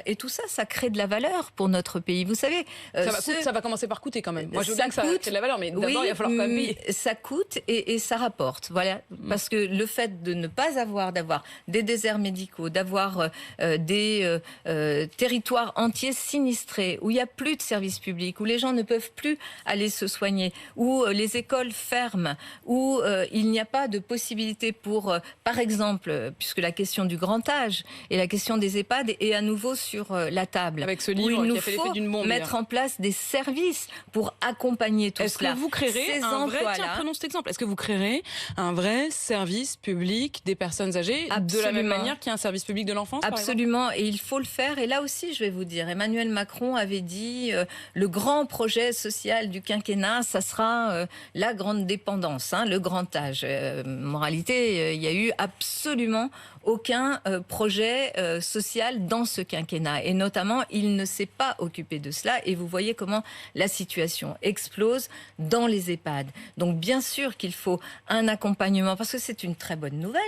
Et tout ça, ça crée de la valeur pour notre pays. Vous savez, Ça va commencer par coûter quand même. Moi, je veux bien que ça coûte, crée de la valeur, mais d'abord, oui, il va falloir quand même payer. ça coûte et ça rapporte. Voilà, parce que le fait de ne pas d'avoir des déserts médicaux, d'avoir des territoires entiers sinistrés, où il n'y a plus de services publics, où les gens ne peuvent plus aller se soigner, où les écoles ferment, où il n'y a pas de possibilité pour, par exemple, puisque la question du grand âge et la question des EHPAD est à nouveau sur la table. Avec ce livre qui a fait l'effet d'une bombe. Mettre en place des services pour accompagner tout cela. Est-ce que vous créerez un vrai, tiens, prenons cet exemple, est-ce que vous créerez un vrai service public des personnes âgées, de la même manière qu'il y a un service public de l'enfance? Absolument, et il faut le faire. Et là aussi, je vais vous dire, Emmanuel Macron avait dit le grand projet social du quinquennat, ça sera la grande dépendance, hein, le grand âge. Moralité, il n'y a eu absolument aucun projet social dans ce quinquennat. Et notamment, il ne s'est pas occupé de cela. Et vous voyez comment la situation explose dans les EHPAD. Donc bien sûr qu'il faut un accompagnement, parce que c'est une très bonne nouvelle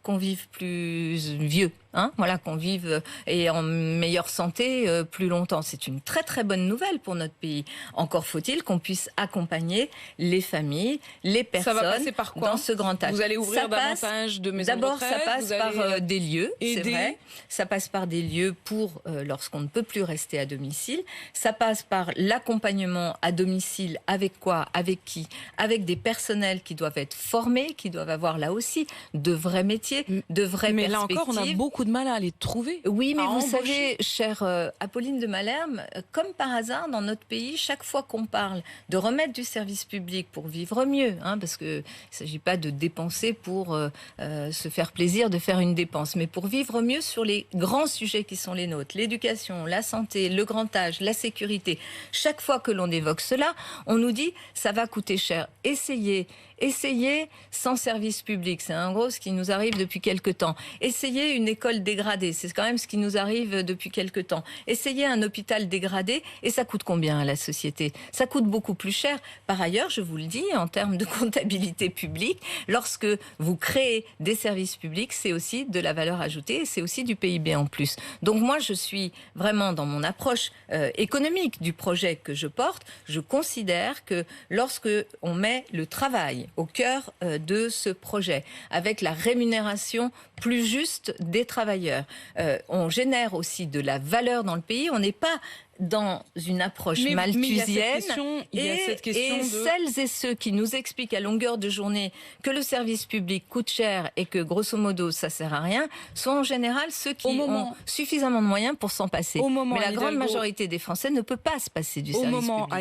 qu'on vive plus vieux, hein, voilà, qu'on vive et en meilleure santé plus longtemps. C'est une très très bonne nouvelle pour notre pays. Encore faut-il qu'on puisse accompagner les familles, les personnes. Ça va passer par quoi dans ce grand âge? Vous allez ouvrir davantage de maisons de retraite? D'abord, ça passe par des lieux, c'est vrai. Ça passe par des lieux pour lorsqu'on ne peut plus rester à domicile. Ça passe par l'accompagnement à domicile. Avec quoi? Avec qui? Avec des personnels qui doivent être formés, qui doivent avoir là aussi de vrais métiers, de vraies perspectives. Mais là encore, on a beaucoup de mal à les trouver. Oui, mais vous savez, chère Apolline de Malherbe, comme par hasard, dans notre pays, chaque fois qu'on parle de remettre du service public pour vivre mieux, hein, parce qu'il ne s'agit pas de dépenser pour se faire plaisir, de faire une dépense, mais pour vivre mieux sur les grands sujets qui sont les nôtres, l'éducation, la santé, le grand âge, la sécurité. Chaque fois que l'on évoque cela, on nous dit ça va coûter cher. Essayez sans service public, c'est en gros ce qui nous arrive depuis quelque temps. Essayez une école dégradée, c'est quand même ce qui nous arrive depuis quelque temps. Essayez un hôpital dégradé, et ça coûte combien à la société? Ça coûte beaucoup plus cher. Par ailleurs, je vous le dis, en termes de comptabilité publique, lorsque vous créez des services publics, c'est aussi de la valeur ajoutée, et c'est aussi du PIB en plus. Donc moi, je suis vraiment dans mon approche économique du projet que je porte, je considère que lorsque on met le travail au cœur de ce projet, avec la rémunération plus juste des travailleurs. On génère aussi de la valeur dans le pays. On n'est pas dans une approche malthusienne. Et celles et ceux qui nous expliquent à longueur de journée que le service public coûte cher et que grosso modo ça sert à rien, sont en général ceux qui ont suffisamment de moyens pour s'en passer. Mais la grande majorité des Français ne peut pas se passer du service public.